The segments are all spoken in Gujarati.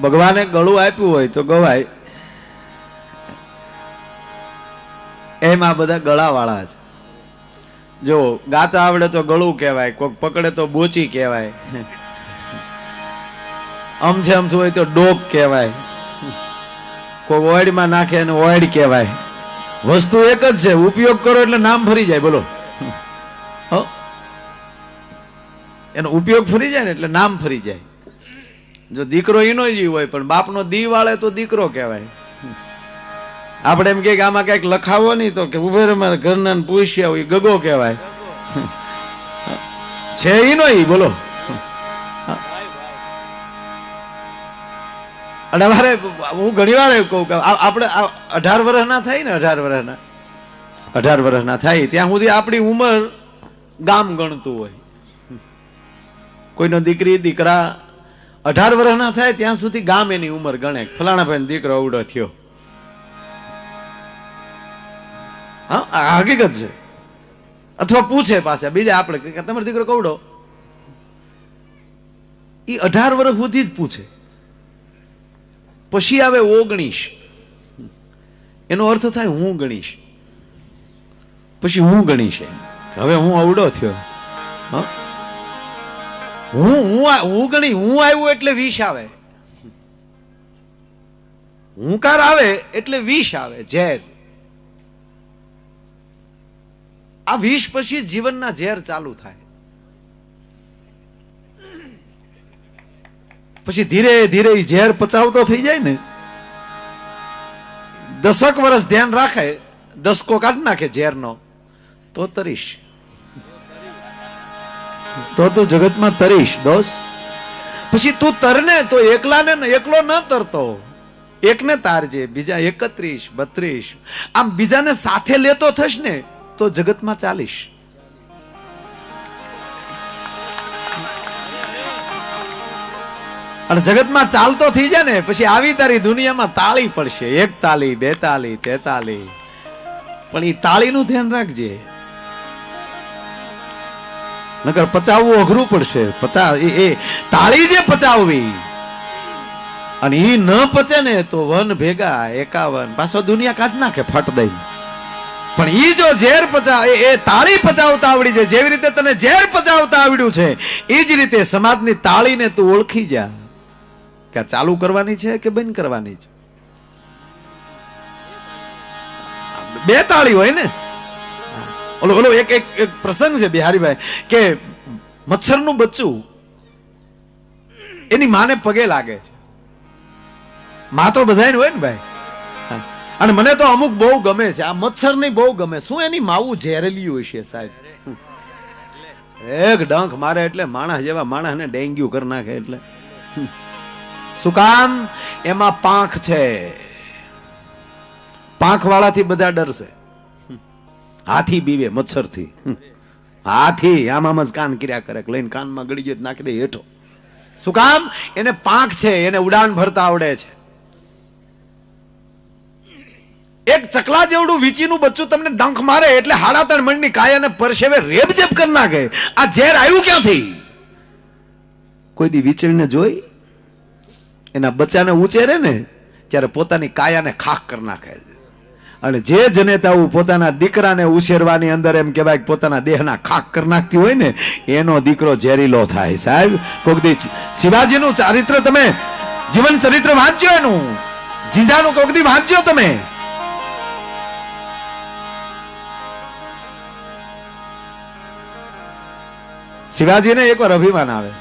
ભગવાને ગળું આપ્યું હોય તો ગવાય, એમ આ બધા ગળાવાળા છે. જો ગાતા આવડે તો ગળું કહેવાય, કોક પકડે તો બોચી કહેવાય, અમથે અમથું હોય તો ડોક કહેવાય, કોઈ ઓયડમાં નાખે અને ઓયડ કહેવાય. વસ્તુ એક જ છે, ઉપયોગ કરો એટલે નામ ફરી જાય. બોલો, એનો ઉપયોગ ફરી જાય ને એટલે નામ ફરી જાય. જો દીકરો એનો જ હોય પણ બાપનો દી વાળે તો દીકરો કહેવાય. આપણે એમ કે આમાં કઈક લખાવો નહીં તો કે ઉભે મારા ઘરના પૂછ્યા હોય, ગગો કહેવાય છે એનો. બોલો, અને મારે હું ઘણી વાર કહું કે આપણે 18 વર્ષના થાય ને, 18 વર્ષના થાય ત્યાં સુધી આપણી ઉંમર ગામ ગણતું હોય. કોઈનો દીકરી દીકરા 18 વર્ષના થાય ત્યાં સુધી ગામ એની ઉંમર ગણે. ફલાણા ભાઈ દીકરો અવડો થયો. હા, હકીકત છે. અથવા પૂછે પાછા બીજા આપણે કે તમારો દીકરો કવડો, એ 18 વર્ષ સુધી જ પૂછે. પછી આવે ઓ ગણીશ, એનો અર્થ થાય હું ગણીશ. પછી હું ગણીશ, હવે હું અવડો થયો. હું ગણી, હું આવ્યું એટલે વિષ આવે. હુંકાર આવે એટલે વિષ આવે, ઝેર. આ વિષ પછી જીવનના ઝેર ચાલુ થાય. પછી ધીરે ધીરે ઝેર પચાવતો થઈ જાય ને. 10 વર્ષ ધ્યાન રાખે, 10 કાઢ નાખે ઝેરનો તો તરીશ, તો તું જગતમાં તરીશ દોસ્ત. પછી તું તરને તો એકલો ન તરતો, એકને તારજે, બીજા 31, 32, આમ બીજાને સાથે લેતો થશ ને તો જગતમાં ચાલીશ. અને જગતમાં ચાલતો થઈ જાય ને પછી આવી તારી દુનિયામાં તાળી પડશે. 1 તાળી, 2 તાળી, 3 તાળી. પણ એ તાળીનું ધ્યાન રાખજે, નકર પચાવવું અઘરું પડશે. એ તાળી જે પચાવવી અને એ ન પચે ને તો 1 ભેગા 51 પાછો દુનિયા કાઢ નાખે ફટ દઈ. પણ ઈ જો ઝેર એ તાળી પચાવતા આવડી જાય, જેવી રીતે તને ઝેર પચાવતા આવડ્યું છે એ જ રીતે સમાજની તાળીને તું ઓળખી જા કે ચાલુ કરવાની છે કે બંધ કરવાની છે. 2 તાળી હોય ને. ઓલો એક પ્રસંગ છે બિહારીભાઈ કે મચ્છરનું બચ્ચું એની માને પગે લાગે છે. માં તો બધાને હોય ને ભાઈ. અને મને તો અમુક બહુ ગમે છે, આ મચ્છર નહીં બહુ ગમે. શું એની માવું ઝેરેલી હોય છે સાહેબ. એક ડંખ મારે એટલે માણસ જેવા માણસને ડેન્ગ્યુ કરી નાખે. એટલે શું કામ? એમાં પાંખ છે. પાંખ વાળાથી બધા ડરશે. હાથી બીવે મચ્છરથી. હાથી આમ જ કાન કર્યા કરે, લઈને કાનમાં ગળી ગયો નાખી દે હેઠો. શું કામ? એને પાંખ છે, એને ઉડાન ભરતા આવડે છે. એક ચકલા જેવડું વીંચીનું બચ્ચું તમને ડંખ મારે એટલે 3.5 મણની કાયાને પરસેવે રેબઝેબ કરી નાખે. આ ઝેર આવ્યું ક્યાંથી? કોઈ દી વીંચળીને જોઈ? એના બચ્ચાને ઉછેરે ને ત્યારે પોતાની કાયાને ખાખ કરી નાખે. અને જે જનેતાઓ પોતાના દીકરાને ઉછેરવાની અંદર એમ કહેવાય કે પોતાના દેહના ખાખ કરી નાખતી હોય ને એનો દીકરો ઝેરીલો થાય. સાહેબ કોક દી શિવાજીનું ચારિત્ર તમે જીવન ચરિત્ર વાંચજો, એનું જીજાનું કોક દી વાંચજો તમે. શિવાજીને એકવાર અભિમાન આવે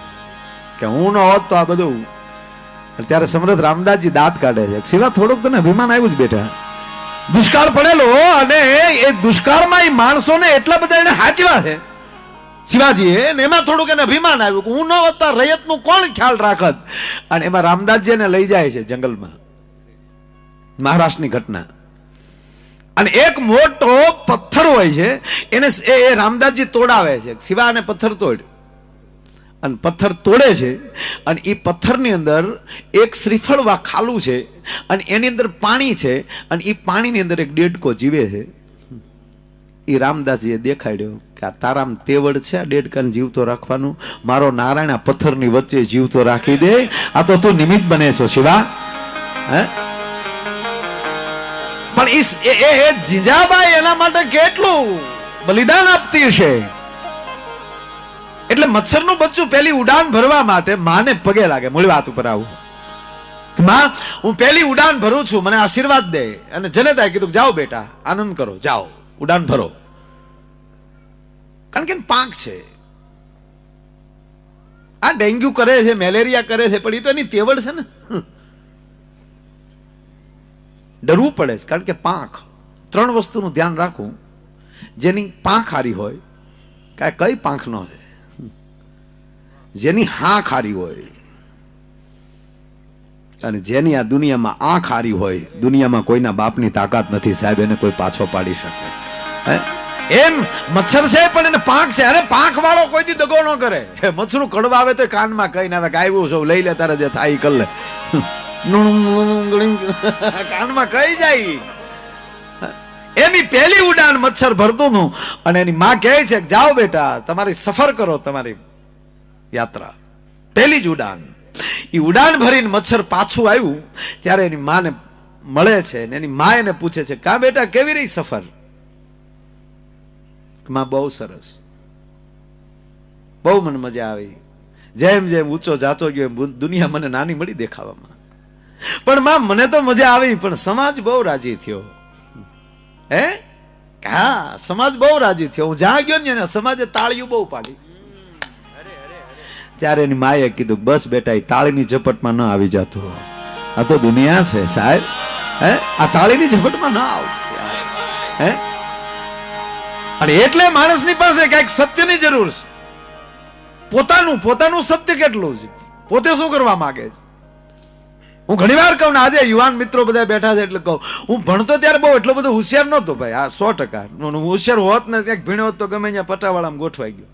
કે હું ન હોત તો આ બધું. ત્યારે સમર્થ રામદાસજી દાંત કાઢે છે. શિવા થોડુંક તને અભિમાન આવ્યું જ બેટા. દુષ્કાળ પડેલો અને એ દુષ્કાળમાં એ માણસોને એટલા બધા એને હાચવા છે શિવાજીએ, એમાં થોડુંક એને અભિમાન આવ્યું કે હું ન હોત તો રૈયતનું કોણ ખ્યાલ રાખત. અને એમાં રામદાસજી એને લઈ જાય છે જંગલમાં. મહારાષ્ટ્રની ઘટના. અને એક મોટો પથ્થર હોય છે એને એ રામદાસજી તોડાવે છે. શિવાને પથ્થર તોડ્યો અને પથ્થર તોડે છે અને એ પથ્થરની અંદર એક શ્રીફળ ખાલું છે અને એની અંદર પાણી છે અને એ પાણીની અંદર એક દેડકો જીવે છે. એ રામદાસજીએ દેખાડ્યો કે કે આ તારામ તેવડ છે આ દેડકાને જીવતો રાખવાનું? મારો નારાયણ આ પથ્થરની વચ્ચે જીવતો રાખી દે. આ તો તું નિમિત્ત બને છો શિવા. હે પણ એ જીજાબાઈ એના માટે કેટલું બલિદાન આપતી હશે. એટલે મચ્છરનું બચ્ચું પેલી ઉડાન ભરવા માટે માને પગે લાગે. મૂળ વાત ઉપર આવું, માં હું પેલી ઉડાન ભરું છું, મને આશીર્વાદ દે. અને જનેતાએ કીધું જાઓ બેટા, આનંદ કરો, જાઓ ઉડાન ભરો. કારણ કે પાંખ છે. આ ડેન્ગ્યુ કરે છે, મેલેરિયા કરે છે, પણ એ તો એની તેવડ છે ને. ડરવું પડે છે કારણ કે પાંખ. 3 વસ્તુનું ધ્યાન રાખવું. જેની પાંખ હારી હોય, કઈ પાંખ નો છે, જેની હાંખ હારી હોય અને જેની આ દુનિયામાં આંખ હારી હોય. દુનિયામાં કોઈના બાપની તાકાત નથી સાહેબ, એને કોઈ પાછો પાડી શકે. એમ મચ્છર છે પણ એને પાંખ છે. અરે પાંખ વાળો કોઈથી દગો ન કરે. મચ્છરું કડવા આવે તો કાનમાં કઈ ના આવે કે આવ્યું છું લઈ લે, તારે જે થાય કર લે. કાનમાં કઈ જાય. એની પહેલી ઉડાન મચ્છર ભરતું નું. અને એની માં કહે છે કે જાઓ બેટા, તમારી સફર કરો, તમારી યાત્રા. પહેલી જ ઉડાન. એ ઉડાન ભરીને મચ્છર પાછું આવ્યું ત્યારે એની માને મળે છે. એની મા એને પૂછે છે કા બેટા કેવી રહી સફર? માં બહુ સરસ, બહુ મને મજા આવી. જેમ જેમ ઊંચો જાતો ગયો એમ દુનિયા મને નાની મળી દેખાવામાં. પણ માં મને તો મજા આવી, પણ સમાજ બહુ રાજી થયો. હે હા, સમાજ બહુ રાજી થયો. હું જ્યાં ગયો ને સમાજે તાળીઓ બહુ પાડી. ત્યારે એની માએ કીધું બસ બેટા, એ તાળીની ઝપટમાં ન આવી જતો. આ તો દુનિયા છે સાહેબ. હે આ તાળીની ઝપટમાં ન આવતું. હે અને એટલે માણસની પાસે કઈક સત્યની જરૂર છે. પોતાનું સત્ય કેટલું છે, પોતે શું કરવા માંગે છે. હું ઘણી વાર કહું ને, આજે યુવાન મિત્રો બધા બેઠા છે એટલે કહું, હું ભણતો ત્યારે બહુ એટલો બધો હોશિયાર નહોતો ભાઈ. આ 100% હોશિયાર હોત ને ક્યાંક ભીણ્યો હોત તો ગમે ત્યાં પટાવાળામાં ગોઠવાઈ ગયો.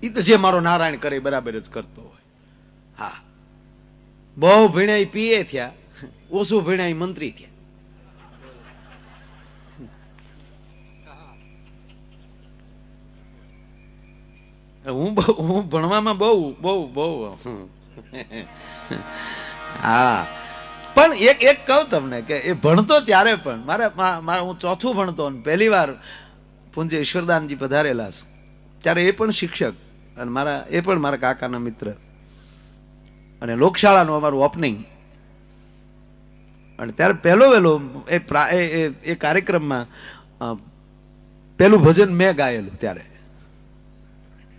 એ તો જે મારો નારાયણ કરે બરાબર જ કરતો હોય. હા, બહુ ભીણાઈ પીએ થયા, ઓછું ભીણાઈ મંત્રી થયા. હું ભણવામાં બહુ હા, પણ એક કહું તમને કે એ ભણતો ત્યારે પણ મારે હું 4થું ભણતો અને પહેલી વાર પૂજ્ય ઈશ્વરદાનજી પધારેલા છે ત્યારે એ પણ શિક્ષક અને એ પણ મારા કાકાના મિત્ર. અને લોકશાળાનું અમારું ઓપનિંગ. અને ત્યારે પહેલો વહેલો એ કાર્યક્રમમાં પહેલું ભજન મેં ગાયેલું ત્યારે.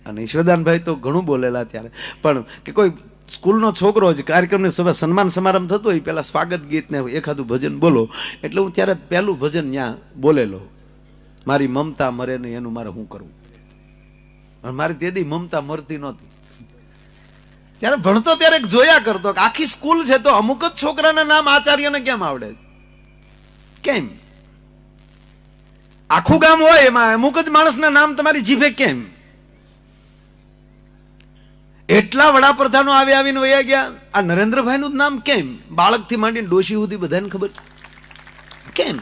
અને ઈશ્વરદાનભાઈ તો ઘણું બોલેલા ત્યારે. પણ કે કોઈ સ્કૂલનો છોકરો જ કાર્યક્રમની સભા સન્માન સમારંભ થતો હોય પેલા સ્વાગત ગીત ને એખાદું ભજન બોલો, એટલે હું ત્યારે પહેલું ભજન ત્યાં બોલેલો. મારી મમતા મરે નહીં એનું મારે શું કરવું. અને મારી તેદી મમતા મરતી નહોતી. ત્યારે ભણતો ત્યારે જોયા કરતો કે આખી સ્કૂલ છે તો અમુક જ છોકરાના નામ આચાર્યને કેમ આવડે? કેમ? આખું ગામ હોય એમાં અમુક જ માણસના નામ તમારી જીભે કેમ? એટલા વડાપ્રધાનો આવીને વયા ગયા. આ નરેન્દ્રભાઈ નું નામ કેમ? બાળકથી માંડીને ડોશી સુધી બધાને ખબર કેમ?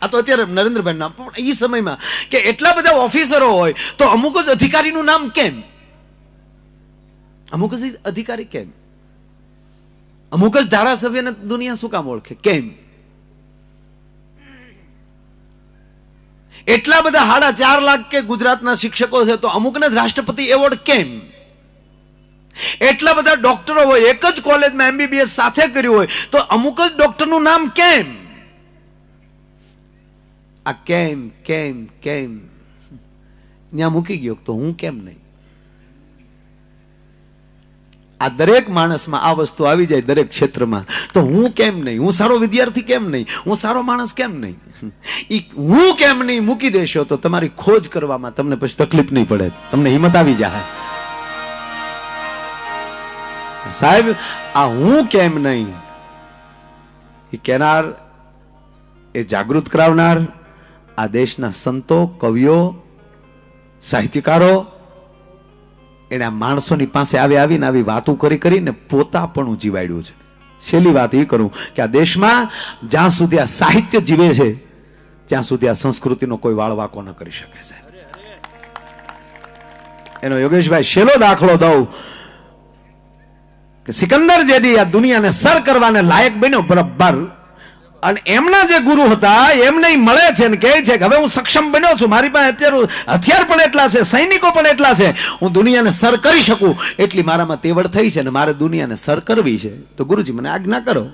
આ તો અત્યારે નરેન્દ્રભાઈ નામ, પણ એ સમયમાં કે એટલા બધા ઓફિસરો હોય તો અમુક જ અધિકારીનું નામ કેમ? અમુક જ અધિકારી કેમ? અમુક જ ધારાસભ્યને દુનિયા શું કામ ઓળખે? કેમ? એટલા બધા 4.5 લાખ કે ગુજરાતના શિક્ષકો છે તો અમુકને જ રાષ્ટ્રપતિ એવોર્ડ કેમ? એટલા બધા ડોક્ટરો હોય, એક જ કોલેજમાં MBBS સાથે કર્યું હોય તો અમુક જ ડોક્ટરનું નામ કેમ? આ કેમ કેમ કેમ ત્યાં મૂકી ગયો તો હું કેમ નહીં? આ દરેક માણસમાં આ વસ્તુ આવી જાય, દરેક ક્ષેત્રમાં, તો હું કેમ નહીં? હું સારો વિદ્યાર્થી કેમ નહીં? હું સારો માણસ કેમ નહીં? હું કેમ નહીં મૂકી દેશો તો તમારી ખોજ કરવામાં તમને પછી તકલીફ નહીં પડે, તમને હિંમત આવી જાય. સાહેબ આ હું કેમ નહીં એ કહેનાર, એ જાગૃત કરાવનાર આ દેશના સંતો, કવિઓ, સાહિત્યકારો, એને આ માણસોની પાસે આવીને આવી વાતો કરીને પોતા પણ જીવાડ્યું છે. છેલ્લી વાત એ કરું કે આ દેશમાં જ્યાં સુધી આ સાહિત્ય જીવે છે ત્યાં સુધી આ સંસ્કૃતિનો કોઈ વાળવાકો ન કરી શકે છે. એનો યોગેશભાઈ છેલ્લો દાખલો દઉં કે સિકંદર જેદી આ દુનિયાને સર કરવાને લાયક બન્યો બરાબર, અને એમના જે ગુરુ હતા એમને મળે છે ને કહે છે કે હવે હું સક્ષમ બન્યો છું, મારી પાસે અત્યારે હથિયાર પણ એટલા છે, સૈનિકો પણ એટલા છે, હું દુનિયાને સર કરી શકું એટલી મારામાં તેવડ થઈ છે ને મારે દુનિયાને સર કરવી છે, તો ગુરુજી મને આજ્ઞા કરો.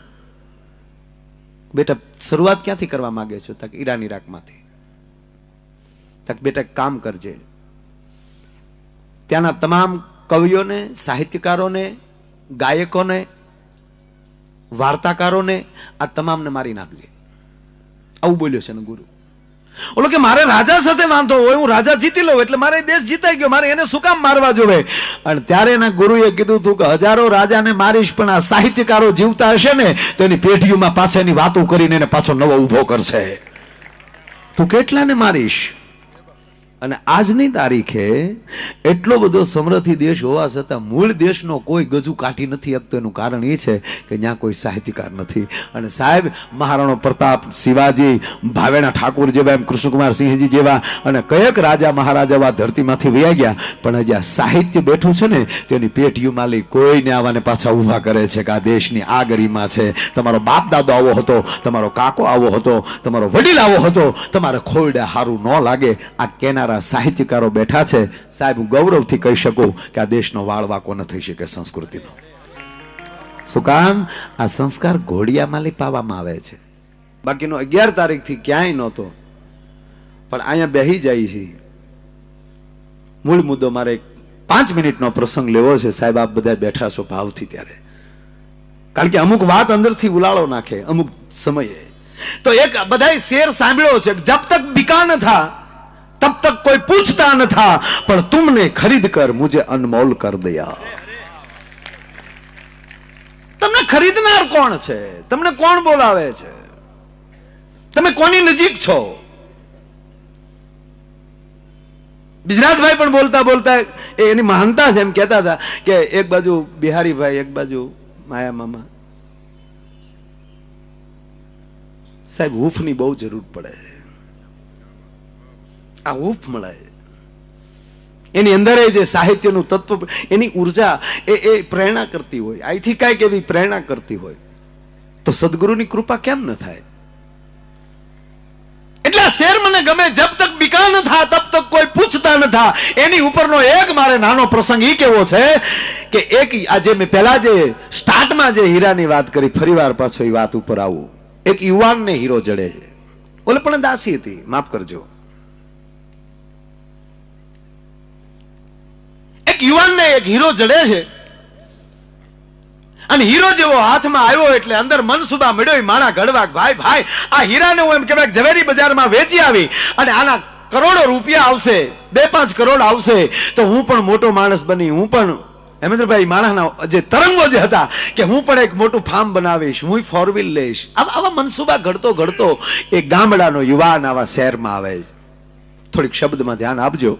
બેટા શરૂઆત ક્યાંથી કરવા માંગે છો? તક ઈરાન ઈરાકમાંથી. તક બેટા કામ કરજે, ત્યાંના તમામ કવિઓને, સાહિત્યકારોને, ગાયકોને, વાર્તાકારોને આ તમામને મારી નાખજે. આવું બોલ્યો છે ને ગુરુ. ઓલો કે મારે રાજા સાથે વાંધો હોય, હું રાજા જીતી લઉં એટલે મારે દેશ જીતાઈ ગયો, મારે એને શું કામ મારવા જોવે? અને ત્યારે એના ગુરુએ કીધું હતું કે હજારો રાજાને મારીશ પણ આ સાહિત્યકારો જીવતા હશે ને તો એની પેઢીઓમાં પાછળની વાતો કરીને એને પાછો નવો ઉભો કરશે. તું કેટલાને મારીશ? અને આજની તારીખે એટલો બધો સમૃદ્ધિ દેશ હોવા છતાં મૂળ દેશનો કોઈ ગજુ કાઢી નથી શકતો. એનું કારણ એ છે કે ત્યાં કોઈ સાહિત્યકાર નથી. અને સાહેબ મહારાણો પ્રતાપ, શિવાજી, ભાવેણા ઠાકુર જેવા, એમ કૃષ્ણકુમાર સિંહજી જેવા અને કયેક રાજા મહારાજાઓ આ ધરતીમાંથી વયા ગયા, પણ હજી આ સાહિત્ય બેઠું છે ને તેની પેઢીઓમાં લઈ કોઈને આવાને પાછા ઊભા કરે છે કે આ દેશની આ ગરિમા છે. તમારો બાપ દાદો આવો હતો, તમારો કાકો આવો હતો, તમારો વડીલ આવો હતો, તમારે ખોરડે હારું ન લાગે. આ કેનાર સાહિત્યકારો બેઠા છે. સાહેબ હું ગૌરવથી કહી શકું કે આ દેશનો વાળ વાકો ન થઈ શકે સંસ્કૃતિનો. શું કામ? આ સંસ્કાર ઘોડિયામાં પાવામાં આવે છે. બાકીનો 11 તારીખથી ક્યાંય નહોતો, પણ અહીંયા બેહી જાય છે. મૂળ મુદ્દો મારે 5 મિનિટનો પ્રસંગ લેવો છે. સાહેબ આપ બધા બેઠા છો ભાવથી ત્યારે, કારણ કે અમુક વાત અંદરથી ઉલાળો નાખે અમુક સમયે. તો એક બધાય શેર સાંભળ્યો છે, જબ તક બિકા ન થા तब तक कोई पूछता न था, पर तुमने खरीद कर मुझे अनमोल कर दिया. તમને ખરીદનાર કોણ છે? તમને કોણ બોલાવે છે? તમે કોની નજીક છો? બિજરાજભાઈ પણ બોલતા બોલતા એની મહાનતા છે એમ કહેતા હતા કે એક બાજુ બિહારીભાઈ, એક બાજુ માયા મામા. સાહેબ હૂફની બહુ જરૂર પડે છે. આ હૂફ મળે એની અંદર જે સાહિત્યનું તત્વ, એની ઉર્જા એ પ્રેરણા કરતી હોય, અહીંથી કાંઈક એવી પ્રેરણા કરતી હોય તો સદગુરુની કૃપા કેમ ન થાય? એટલે આ શેર મને ગમે. જબ તક બિકા ન થા તબ તક કોઈ પૂછતા ન થા. એની ઉપરનો એક મારે નાનો પ્રસંગ ઈ કેવો છે કે એક આજે મેં પહેલા જે સ્ટાર્ટમાં જે હીરાની વાત કરી, ફરીવાર પાછો એ વાત ઉપર આવું. એક યુવાનને હીરો જડે છે. ઓલે પણ દાસી હતી, માફ કરજો. યુવાનને એક હીરો જડે છે અને હીરો જેવો હાથમાં આવ્યો એટલે અંદર મનસુબા મળ્યો માણા ઘડવા. ભાઈ ભાઈ આ હીરાને હું એમ કહેવાય ઝવેરી બજારમાં વેચી આવી અને આના કરોડો રૂપિયા આવશે, 2-5 કરોડ આવશે તો હું પણ મોટો માણસ બની, હું પણ હેમેન્દ્રભાઈ માણાના જે તરંગો જે હતા કે હું પણ એક મોટું ફાર્મ બનાવીશ, હું 4 વ્હીલ લઈશ. આવા મનસુબા ઘડતો ઘડતો એક ગામડાનો યુવાન આવા શહેરમાં આવે. થોડીક શબ્દમાં ધ્યાન આપજો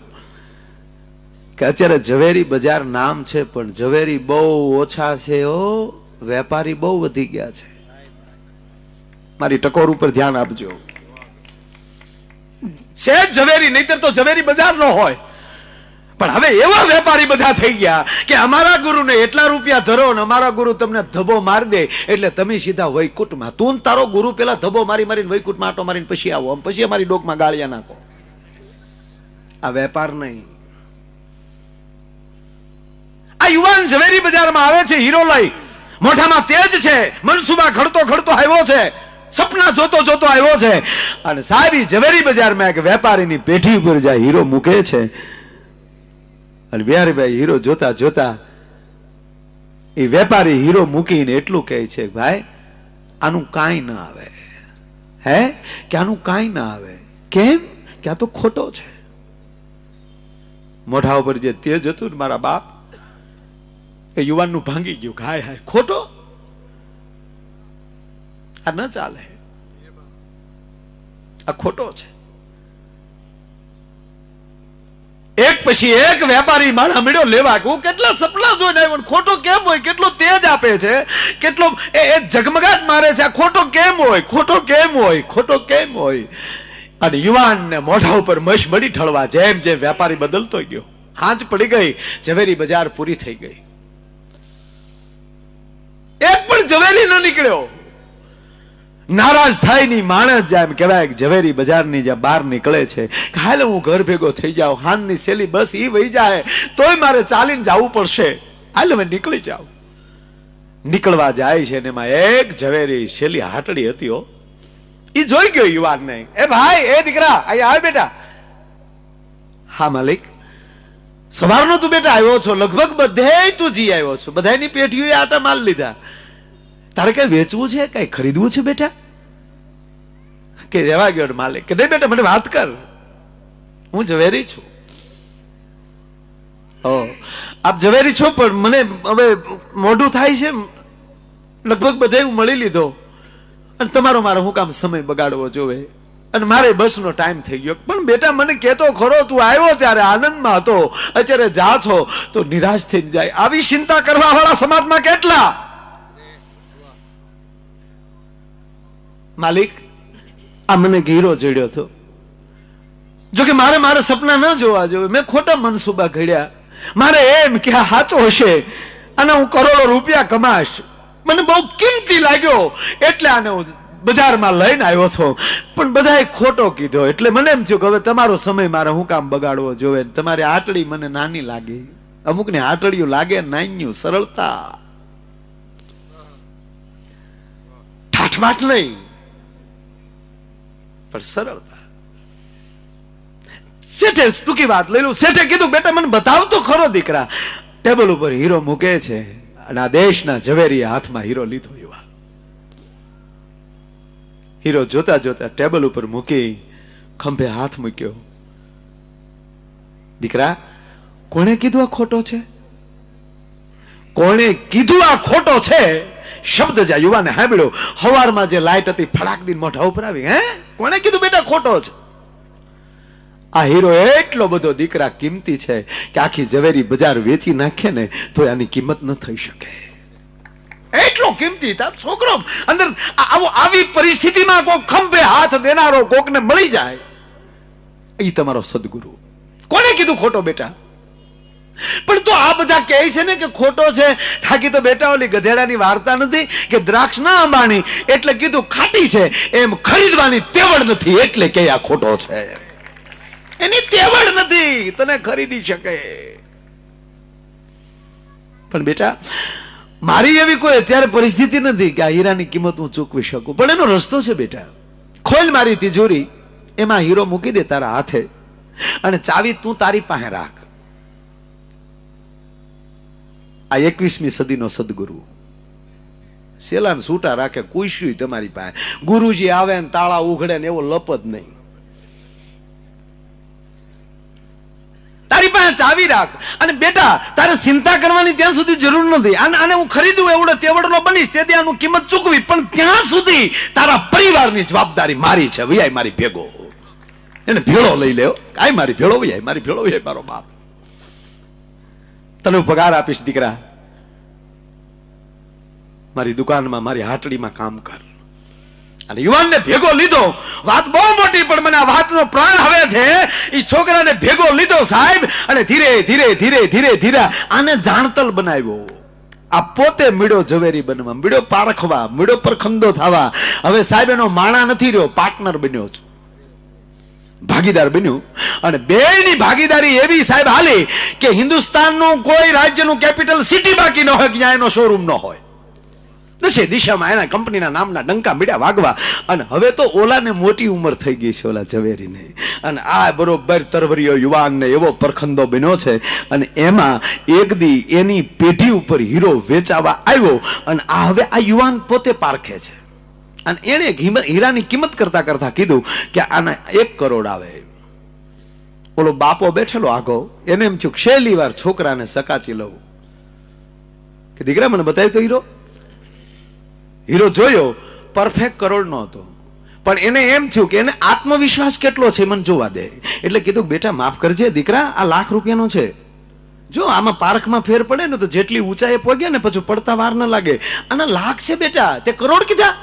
કે અત્યારે ઝવેરી બજાર નામ છે પણ ઝવેરી બહુ ઓછા છે. વેપારી બહુ વધી ગયા છે. મારી ટકોર ઉપર ધ્યાન આપજો. છે ઝવેરી, નહીતર તો ઝવેરી બજાર ન હોય. પણ હવે એવા વેપારી બધા થઈ ગયા કે અમારા ગુરુને એટલા રૂપિયા ધરો ને અમારા ગુરુ તમને ધબો મારી દે એટલે તમે સીધા વૈકુંઠમાં. તું તારો ગુરુ પેલા ધબો મારી મારીને વૈકુંઠમાં આટો મારીને પછી આવો, પછી અમારી ડોકમાં ગાળિયા નાખો. આ વેપાર નહીં. આ યુવાન ઝવેરી બજારમાં આવે છે હીરો લઈ, મોઢામાં તેજ છે, મનસુબા ઘડતો ઘડતો આવ્યો છે, સપના જોતો જોતો આવ્યો છે. અને સાહેબ ઝવેરી બજારમાં એક વેપારીની પેઢી ઉપર જાય હીરો મૂકે છે અને બિહારીભાઈ હીરો જોતા જોતા એ વેપારી હીરો મૂકીને એટલું કહે છે ભાઈ આનું કાંઈ ના આવે. હે કે આનું કાંઈ ના આવે. કેમ? કે આ તો ખોટો છે. મોઢા ઉપર જે તેજ હતું મારા બાપ એ યુવાનનું ભાંગી ગયું. હાય હાય ખોટો, આ ન ચાલે, આ ખોટો છે. એક પછી એક વેપારી માણા મળ્યો લેવા. હું કેટલા સપના જોઈને આવ્યો, ખોટો કેમ હોય? કેટલો તેજ આપે છે, કેટલો એ ઝગમગાટ મારે છે. આ ખોટો કેમ હોય? ખોટો કેમ હોય? ખોટો કેમ હોય? અને યુવાનને મોઢા ઉપર મશ મડી ઠળવા જેમ જેમ વેપારી બદલતો ગયો હાંજ પડી ગઈ, ઝવેરી બજાર પૂરી થઈ ગઈ. એક પણ ઝવેરી ન નીકળ્યો. નારાજ થાય ની માણસ જાય એમ કહેવાય કે ઝવેરી બજારની જ્યાં બહાર નીકળે છે, હાલ હું ઘર ભેગો થઈ જાઉં, હાનની સેલી બસ ઈ વહી જાય તોય મારે ચાલીને જવું પડશે, હાલ હવે નીકળી જાઉં. નીકળવા જાય છે ને એમાં એક ઝવેરી શેલી હાટડી હતી હો. ઈ જોઈ ગયો યુવાનને, એ ભાઈ, એ દીકરા, અહીંયા આવે બેટા. હા માલિક, સવારનો તું બેટા આવ્યો છો, લગભગ બધે તું જી આવ્યો છો, બધાની પેઢીઓએ આટા માલ લીધા, તારે કઈ વેચવું છે, કઈ ખરીદવું છે બેટા? કે રહેવા ગયો માલિક કે નહીં બેટા, મને વાત કર, હું ઝવેરી છું. આપ ઝવેરી છો પણ મને હવે મોઢું થાય છે, લગભગ બધે હું મળી લીધો, અને તમારો મારો હું કામ સમય બગાડવો જોવે, અને મારે બસનો ટાઈમ થઈ ગયો. પણ બેટા મને કહેતો ખરો, તું આવ્યો ત્યારે આનંદમાં હતો, અત્યારે જા છો તો નિરાશ થઈ જાય. આવી ચિંતા કરવા વાળા સમાજમાં કેટલા? માલિક, આ મને હીરો જડ્યો હતો, જોકે મારે મારા સપના ન જોવા જોઈએ, મેં ખોટા મનસુબા ઘડ્યા. મારે એમ કે આ સાચો હશે અને હું કરોડો રૂપિયા કમાશ, મને બહુ કિંમતી લાગ્યો એટલે આને હું બજારમાં લઈને આવ્યો હતો, પણ બધાએ ખોટો કીધો, એટલે મને એમ થયું કે હવે તમારો સમય મારે હું કામ બગાડવો જોઈએ. તમારી આટડી મને નાની લાગી, અમુકને આટડીઓ લાગે નાન્યું, સરળતા, ઠાઠમાઠ નહીં પણ સરળતા. શેઠે ટૂંકી વાત લઈ લઉં, શેઠે કીધું બેટા મને બતાવતો ખરો દીકરા. ટેબલ ઉપર હીરો મૂકે છે અને આ દેશના ઝવેરીએ હાથમાં હીરો લીધો. યુવાન હીરો જોતા જોતા ટેબલ ઉપર મૂકી ખંભે હાથ મૂક્યો. દીકરા, કોણે કીધું આ ખોટો છે? કોણે કીધું આ ખોટો છે? શબ્દ જ્યાં યુવાને સાંભળ્યો, હવારમાં જે લાઈટ હતી ફડાક દીન મોઢા ઉપર આવી. હે, કોણે કીધું બેટા ખોટો છે? આ હીરો એટલો બધો દીકરા કિંમતી છે કે આખી ઝવેરી બજાર વેચી નાખે ને તો આની કિંમત ન થઈ શકે, એટલો કિંમતી. છોકરો અંદર આવી પરિસ્થિતિમાં કોઈ ખંભે હાથ દેનારો કોકને મળી જાય, એ તમારો સદગુરુ. કોને કીધું ખોટો બેટા? પણ તો આ બધા કહે છે ને કે ખોટો છે, થાકી તો બેટા ઓલી ગધેડાની વાર્તા નથી કે દ્રાક્ષ ના અંબાણી એટલે કીધું ખાટી છે, એમ ખરીદવાની તેવડ નથી એટલે કે આ ખોટો છે. એની તેવડ નથી, તને ખરીદી શકે. પણ બેટા મારી એવી કોઈ અત્યારે પરિસ્થિતિ નથી કે આ હીરાની કિંમત હું ચૂકવી શકું, પણ એનો રસ્તો છે બેટા. ખોલ મારી તિજોરી, એમાં હીરો મૂકી દે તારા હાથે, અને ચાવી તું તારી પાસે રાખ. આ 21મી સદીનો સદગુરુ સેલાન સૂટા રાખે, કુશ્યું તમારી પાસે. ગુરુજી આવે ને તાળા ઉઘડે ને એવો લપ જ નહીં. તારી પાસે ચાવી રાખ, અને બેટા તારે ચિંતા કરવાની ત્યાં સુધી જરૂર નથી. આને હું ખરીદું એવડો તેવડનો બનીશ તેથી આનું કિંમત ચૂકવી, પણ ત્યાં સુધી તારા પરિવારની જવાબદારી મારી છે. વિયાય મારી ભેગો, એને ભેળો લઈ લેવો, કાંઈ મારી ભેળો વિયાય, મારી ભેળો વિયાય મારો બાપ. તને પગાર આપીશ દીકરા, મારી દુકાનમાં મારી હાટડીમાં કામ કર. અને યુવાનને ભેગો લીધો. વાત બહુ મોટી, પણ મને આ વાતનો પ્રાણ હવે છે. એ છોકરાને ભેગો લીધો સાહેબ, અને ધીરે ધીરે ધીરે ધીરે ધીરે આને જાણતલ બનાવ્યો. આ પોતે મીડો ઝવેરી બનવા, મીડો પારખવા, મીડો પરખંદો થવા. હવે સાહેબ એનો માણા નથી રહ્યો, પાર્ટનર બન્યો છું, ભાગીદાર બન્યું. અને બેની ભાગીદારી એવી સાહેબ હાલી કે હિન્દુસ્તાનનું કોઈ રાજ્યનું કેપિટલ સિટી બાકી ન હોય કે જ્યાં એનો શોરૂમ ન હોય. દશે દિશામાં એના કંપનીના નામના ડંકા મીડા વાગવા. અને હવે તો ઓલાને મોટી ઉંમર થઈ ગઈ છે, ઓલા ઝવેરીને. અને આ બરોબર તરવરીયો યુવાનને એવો પરખંદો બન્યો છે. અને એમાં એક દી એની પેઢી ઉપર હીરો વેચાવા આવ્યો. અને આ હવે આ યુવાન પોતે પારખે છે. અને એને હીરાની કિંમત કરતા કરતા કીધું કે આના 1 કરોડ આવે. ઓલો બાપો બેઠેલો આગો, એને એમ થયું છેલ્લી વાર છોકરાને સકાચી લઉં કે દીકરા મને બતાવ્યો તો હીરો. હીરો જોયો, પરફેક્ટ કરોડ નો હતો, પણ એને એમ થયું કે એને આત્મવિશ્વાસ કેટલો છે મને જોવા દે. એટલે કીધું બેટા માફ કરજે દીકરા, આ ₹1,00,000 છે. જો આમાં પારખમાં ફેર પડે ને તો જેટલી ઊંચાઈએ પહોંચ્યા ને પછી પડતા વાર ન લાગે. આના લાખ છે બેટા, તે કરોડ કીધા.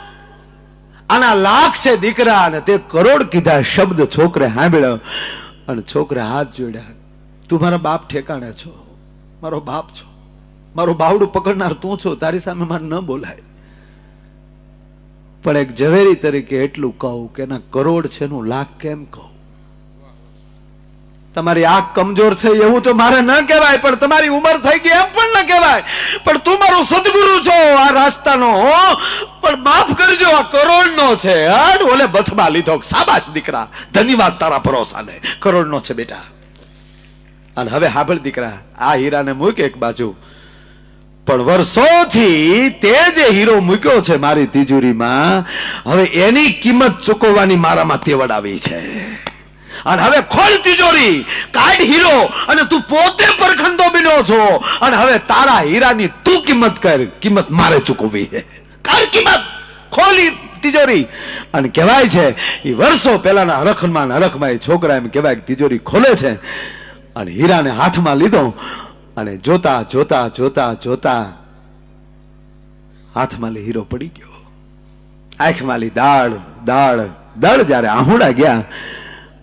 આના લાખ છે દીકરા, અને તે કરોડ કીધા. શબ્દ છોકરે સાંભળ્યો અને છોકરા હાથ જોડ્યા. તું મારા બાપ ઠેકાણે છો, મારો બાપ છો, મારું બાવડું પકડનાર તું છો, તારી સામે મારે ન બોલાય. પણ એક ઝવેરી તરીકે એટલું કહું કે એના કરોડ છે નું લાખ કેમ કહું? તમારી આંખ કમજોર થઈ એવું તો મારે ન કહેવાય, પણ તમારી ઉંમર થઈ ગઈ એમ પણ ન કહેવાય. પણ તું મારો સદગુરુ છો આ રાસ્તાનો, પણ માફ કરજો આ કરોડનો છે. હટ ઓલે બથમાં લીધો, શાબાશ દીકરા, ધન્યવાદ તારા ભરોસાને, કરોડનો છે બેટા. અને હવે હાભળ દીકરા, આ હીરાને મૂક એક બાજુ, પણ વર્ષોથી તે જે હીરો મૂક્યો છે મારી તિજોરીમાં, હવે એની કિંમત ચૂકવવાની મારામાં તેવડ આવી છે. અને હવે ખોલ તિજોરી, કાઢ હીરો, અને તું પોતે પરખંડો બન્યો છો, અને હવે તારા હીરાની તું કિંમત કર, કિંમત મારે ચૂકવવી છે. કાઢ કિંમત, ખોલી તિજોરી. અને કહેવાય છે એ વર્ષો પહેલાના હરખમાં એ છોકરા એમ કહેવાય તિજોરી ખોલે છે, અને હીરાને હાથમાં લીધો, અને જોતા જોતા જોતા જોતા હાથમાં લી હીરો પડી ગયો. આંખમાં લી દાળ દાળ દળ. જયારે આહુડા ગયા,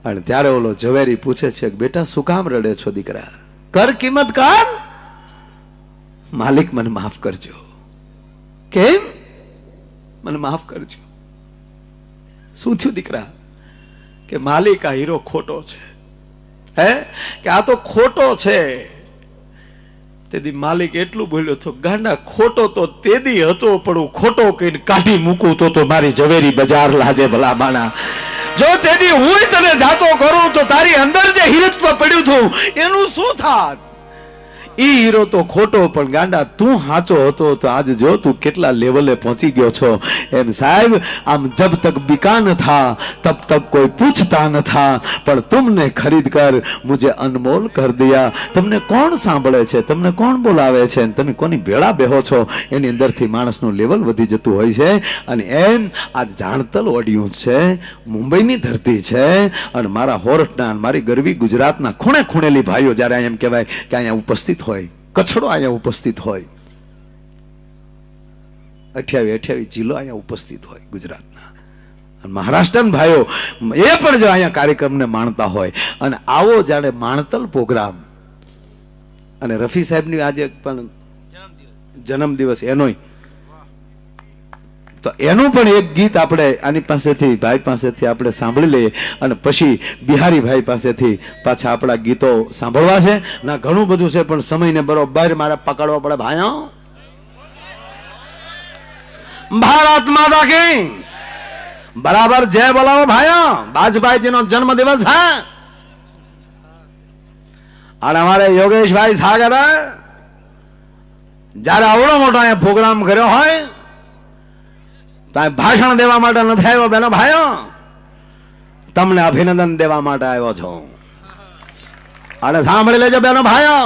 અને ત્યારે ઓલો ઝવેરી પૂછે છે કે બેટા શું કામ રડે છો દીકરા? કર કિંમત કર. માલિક મને માફ કરજો. કેમ? મને માફ કરજો. શું થયું દીકરા? કે માલિક આ હીરો ખોટો છે. હે કે આ તો ખોટો છે. તેદી માલિક એટલું બોલ્યો તો, ગાંડા ખોટો તો તેદી હતો, પણ હું ખોટો કહીને કાઢી મૂકું તો મારી ઝવેરી બજાર લાજે ભલા માણા. જો તેદી હું તને જાતો કરું તો તારી અંદર જે હીરત્વ પડ્યું હતું એનું શું થાત? ઈ હીરો તો ખોટો, પણ ગાંડા તું સાચો હતો તો આજ જો તું કેટલા લેવલે પહોંચી ગયો છો. એમ સાહેબ, આમ જબ તક बिका न था तब तक कोई पूछता न था, पर तुमने खरीद कर मुझे अनमोल कर दिया. તમને કોણ સાંભળે છે, તમને કોણ બોલાવે છે, તમે કોની ભેળા બેહો છો, એની અંદરથી માણસનું લેવલ વધી જતું હોય છે. અને એમ આજ જાણતલ ઓડિયું છે, મુંબઈની ધરતી છે, અને મારા હોરઠના, મારી ગરવી ગુજરાતના ખૂણે ખૂણેલી ભાઈઓ જ્યારે એમ કહેવાય કે અહીંયા ઉપસ્થિત હોય, કચ્છડો અહીંયા ઉપસ્થિત હોય, 28 જિલ્લો અહીંયા ઉપસ્થિત હોય ગુજરાતના, અને મહારાષ્ટ્રના ભાઈઓ એ પણ જો અહીંયા કાર્યક્રમને માણતા હોય, અને આવો જાણે માણતલ પ્રોગ્રામ. અને રફી સાહેબની આજે પણ જન્મદિવસ એનોય, તો એનું પણ એક ગીત આપણે આની પાસેથી, ભાઈ પાસેથી આપણે સાંભળી લઈએ, અને પછી બિહારી ભાઈ પાસેથી પાછા આપણા ગીતો સાંભળવા છે. ના ઘણું બધું છે, પણ સમયને બરોબર મારે પકડવો પડે. ભાઈઓ, ભારત માતા કી બરાબર જય બોલાવો ભાઈઓ. વાજપાઈજીનો જન્મદિવસ છે, અને અમારે યોગેશભાઈ સાગર જયારે આવડો મોટો અહીંયા પ્રોગ્રામ કર્યો હોય, ભાષણ દેવા માટે નથી આવ્યો બેનો ભાઈઓ, તમને અભિનંદન દેવા માટે આવ્યો છું. અને સાંભળી લેજો બેનો ભાઈઓ,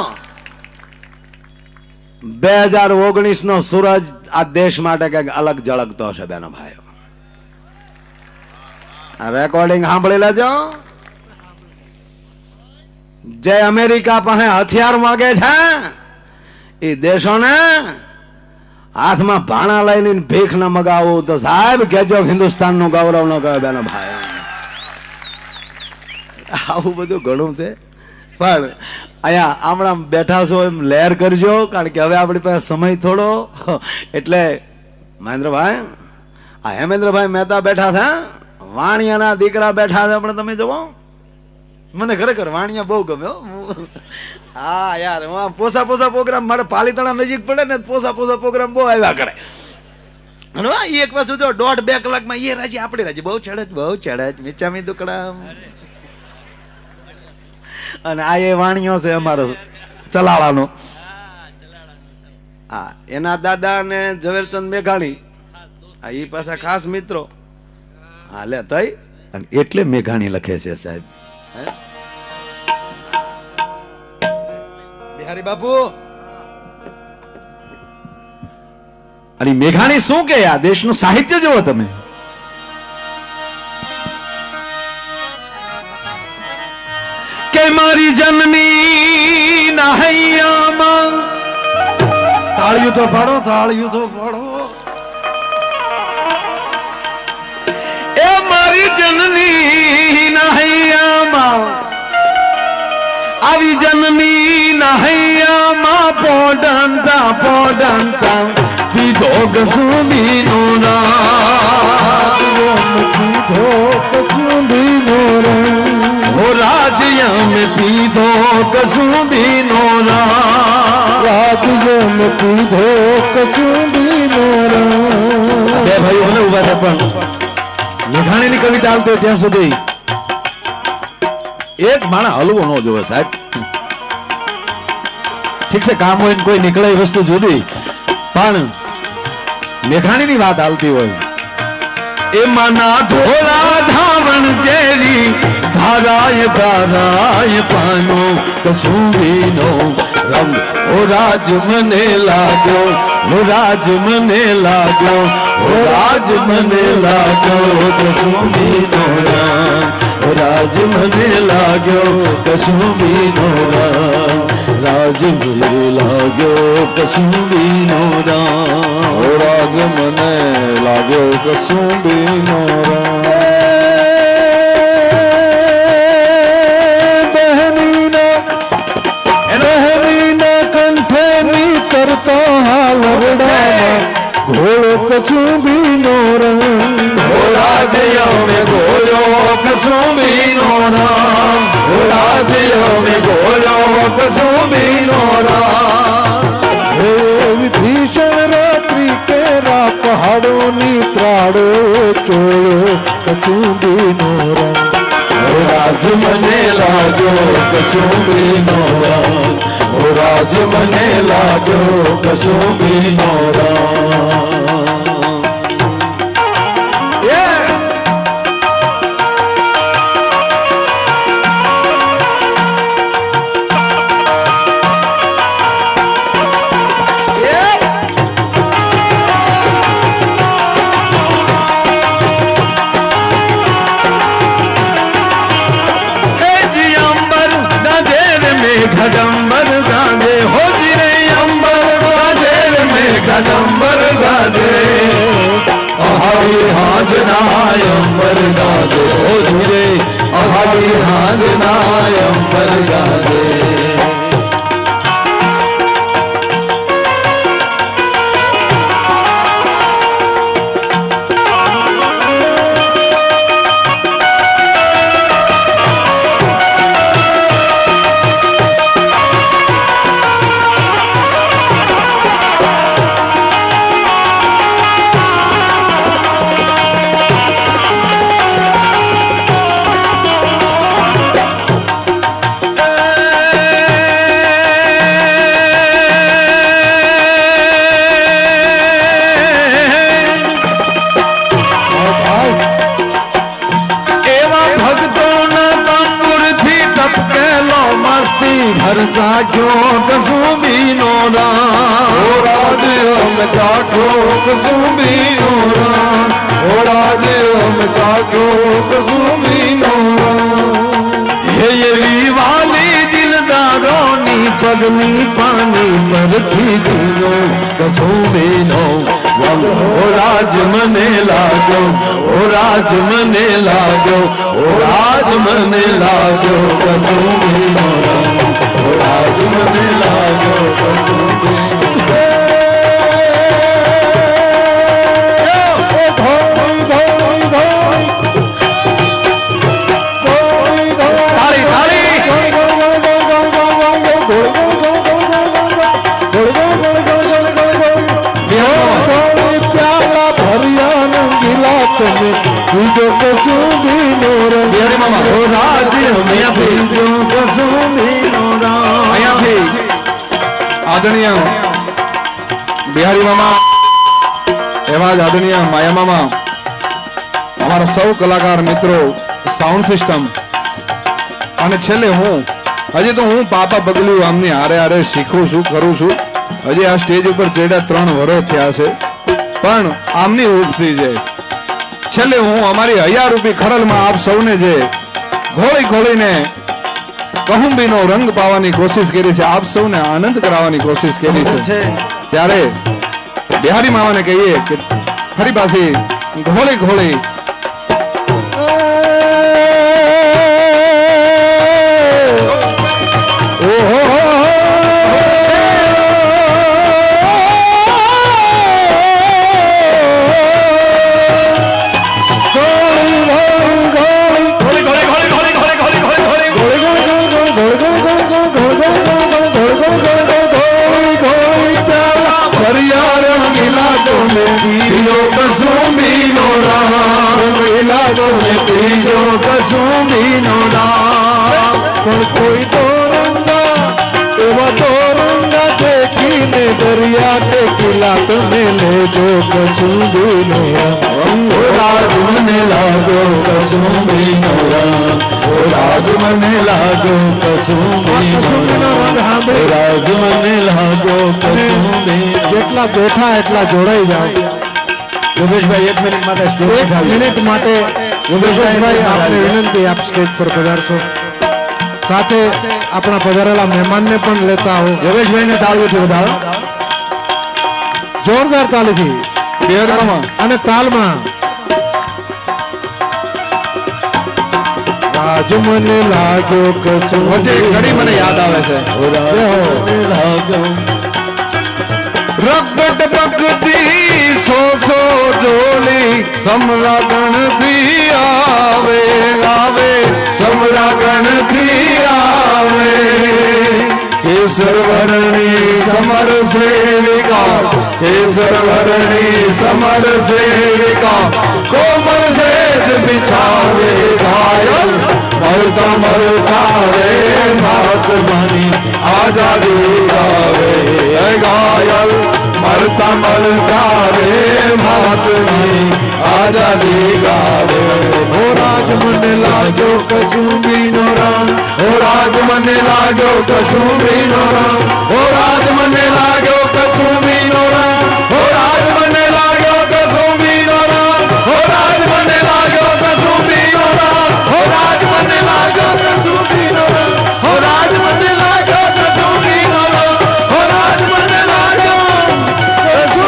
2019 નો સૂરજ આ દેશ માટે કઈક અલગ ઝળકતો છે બેનો ભાઈઓ. રેકોર્ડિંગ સાંભળી લેજો. જે અમેરિકા પાસે હથિયાર માગે છે એ દેશોને હાથમાં ભાણા લઈને ભીખ ન મગાવું તો સાહેબ કેજો હિન્દુસ્તાન નું ગૌરવ ન કહે બેનો ભાઈ. આવું બધું ઘણું છે, પણ અહીંયા આમણામ બેઠા છો એમ લહેર કરજો, કારણ કે હવે આપણી પાસે સમય થોડો. એટલે મહેન્દ્રભાઈ, આ હેમેન્દ્રભાઈ મહેતા બેઠા છે, વાણિયાના દીકરા બેઠા છે, પણ તમે જુઓ, મને ખરેખર વાણિયા બહુ ગમ્યો. હા યાર, પોસા પ્રોગ્રામ મારે પાલીતાણા નજીક પડે ને, પોસા પ્રોગ્રામ બહુ આવ્યા કરે. અને એક પાછું જો 1.5-2 કલાકમાં એ રાજી આપણે રાજી, બહુ ચડે મીચામી દુકડા. અને આ એ વાણિયો છે અમારો ચલાળાનો. હા, એના દાદા ને ઝવેરચંદ મેઘાણી, એ પાછા ખાસ મિત્રો. હા લે તઈ, અને એટલે મેઘાણી લખે છે સાહેબ. બિહારી બાપુ, અને મેઘાણી શું કે આ દેશનું સાહિત્ય જુઓ તમે. કે મારી જન્મી ના હૈયામાં, તાળિયું તો પાડો, તાળિયું તો પાડો. એ મારી જન્મી ના હૈયામાં આવી જન્મી નહૈયામાં પોડંતા પીધો કસુંબીનો હો રાજ્યમ પીધો કસુંબીનો રાજ્યમ પીધો કસુંબીનો બે ભાઈઓ ભલે ઉભા હતા પણ મેઘાણીની કવિતા આવતો ત્યાં સુધી એક માણસ હલવો ન જોવે સાહેબ. ઠીક છે કામ હોય ને કોઈ નીકળે વસ્તુ જુદી, પણ મેઘાણીની વાત આવતી હોય એમાંના ધોળા ધાવણ કેરી ધારાય પાનો કસુંબીનો રંગ ઓ રાજ મને લાગ્યો, ઓ રાજ મને લાગ્યો, ઓ રાજ મને લાગ્યો કસુંબીનો રંગ, ઓ રાજ મને લાગ્યો કસુંબીનો રંગ, રાજ મને લાગ્યો કસુંબીનો રંગ, ઓ રાજ મને લાગ્યો કસુંબીનો રંગ. ઘોડો કસુંબીનો રંગ, રાજ્યો મેં ઘોડો કસુંબીનો રંગ, રાજ્યો મેં ઘોડો કસુંબીનો રંગ. વિભીષણ રાત્રિ કેરા પહાડોની ત્રાડો ચોળો કસુંબીનો રંગ, રાજ મને લાગ્યો કસુંબીનો રંગ, રાજ મને લાગ્યો કસુંબીનો રંગ. घडम्बर गांधे हो जी रे अंबर गाधे में घडम्बर गाधे अहारी हाजनाय अंबर गाधे हो जी रे अहारी हाजनाय अंबर गाधे. हर जागो कसूबीनो राम, ओ राज्य में जागो कसूबीनो राम, ओ राज्य में जागो कसूबीनो राम. ये वाली दिलदारों नी पगनी पानी पर खींचो कसूबीनो रंग, ओ राज मने लागो, ओ राज मने लागो, ओ राज मने लागो कसूबीनो रंग, राज मने लागो कसूबीनो. આદરણીય બિહારી મામા, એવા જ આદરણીય માયા મામા, અમારા સૌ કલાકાર મિત્રો, સાઉન્ડ સિસ્ટમ, અને છેલ્લે હજી તો હું પાપા પગલું આમની હારે હારે શીખું છું, કરું છું. હજી આ સ્ટેજ ઉપર ચડ્યા 3 વર્ષ થયા છે, પણ આમની ઉઠતી છે. છેલ્લે હું અમારી હૈયારૂપી ખરલમાં આપ સૌને જે ઘોળી ઘોળીને કહુંબીનો રંગ પાવાની કોશિશ કરી છે, આપ સૌને આનંદ કરાવવાની કોશિશ કરી છે, ત્યારે બિહારી મામાને કહીએ કે ફરી પાછી ઘોળી ઘોળી મિલાદો ને ત્રીજો કસુંબીનો રામ, મિલાદો ને ત્રીજો કસુંબીનો રામ. પણ કોઈ તો રંગા એવા તો રંગા દેખીને દરિયા ટેકીલા તમે લેજો કસુંબીનો રામ. ઓ રાજ મને લાગો કસુંબીનો રામ, ઓ રાજ મને લાગો કસુંબીનો રામ, ઓ રાજ મને લાગો કસુંબીનો. જેટલા બેઠા એટલા જોડાઈ જાય. યોગેશભાઈ 1 મિનિટ માટે સ્ટેજ એક મિનિટ માટે યોગેશભાઈ આપને વિનંતી, આપ સ્ટેજ પર પધારશો. સાથે આપણા પધારેલા મહેમાનને પણ લેતા આવો. યોગેશભાઈને તાળીઓથી વધાવો. જોરદાર તાલીથી અને તાલમાં. રાજ મને લાગ્યો કશું વચ્ચે એક ઘડી મને યાદ આવે છે. રગટ પગતી સો જોલી સમરાગણ થી આવે આવે, સમરાગણ થી આવે. કેસર વર્ણી સમર સેવિકા, કેસર વર્ણી સમર સેવિકા, કોમલ સેજ બિછાવે ઘાયલ, મરતા મરતા રે મહાત્માની આઝાદી આવે ઘાયલ, મરતા મરતા રે મહાત્માની આઝાદી ગાવે. ઓ રાજ મને લાગ્યો કસુંબીનો રામ, ઓ રાજ મને લાગ્યો કસુંબીનો રામ, ઓ રાજ મને લાગ્યો કસુંબીનો રામ, ઓ રાજ મને લાગ્યો કસુંબીનો રામ, ઓ રાજ મને લાગ્યો કસુંબીનો રામ, ઓ રાજ મને લાગ્યો કસુંબીનો રામ, ઓ રાજ મને લાગ્યો કસુંબીનો રામ, ઓ રાજ મને લાગ્યો કસુંબીનો રામ.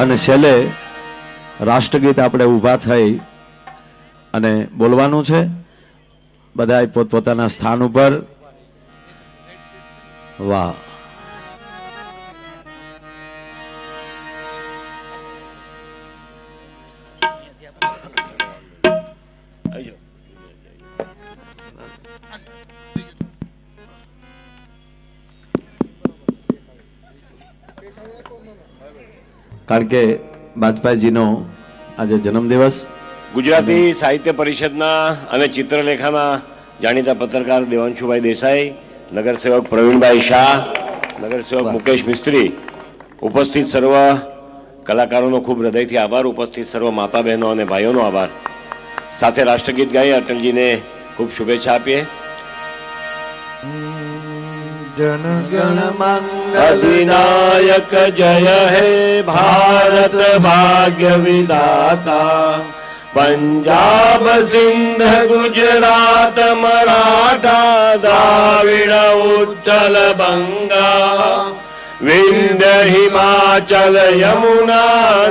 અને છેલ્લે રાષ્ટ્રગીત આપણે ઊભા થઈ અને બોલવાનું છે. બધા પોતપોતાના સ્થાન ઉપર. વાહ. કારણ કે બાજપાઈજીનો આજે જન્મદિવસ. ગુજરાતી સાહિત્ય પરિષદના અને ચિત્રલેખાના જાણીતા પત્રકાર દેવાંશુભાઈ દેસાઈ, નગરસેવક પ્રવીણભાઈ શાહ, નગરસેવક મુકેશ મિસ્ત્રી, ઉપસ્થિત સર્વ કલાકારોનો ખૂબ હૃદયથી આભાર. ઉપસ્થિત સર્વ માતા બહેનો અને ભાઈઓનો આભાર. સાથે રાષ્ટ્રગીત ગાઈ અટલજીને ખૂબ શુભેચ્છા આપીએ. જન ગણ अधिनायक जय हे भारत भाग्य विधाता, पंजाब सिंध गुजरात मराठा द्राविड़ उत्कल बंगा, विंध्य हिमाचल यमुना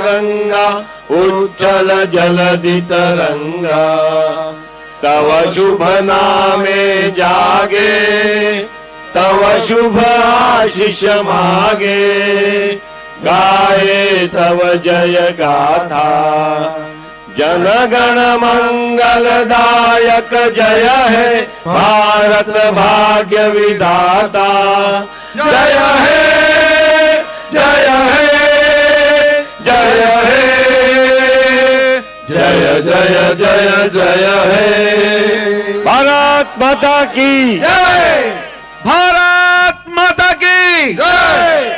गंगा उच्चल जलधि तरंगा. तव शुभ नामे जागे तव शुभ आशीष मागे, गाए तव जय गाथा. जन गण मंगलदायक जय है भारत भाग्य विधाता. जय है जय है जय है जय जय जय जय है. भारत माता की जय, भारत माता की जय.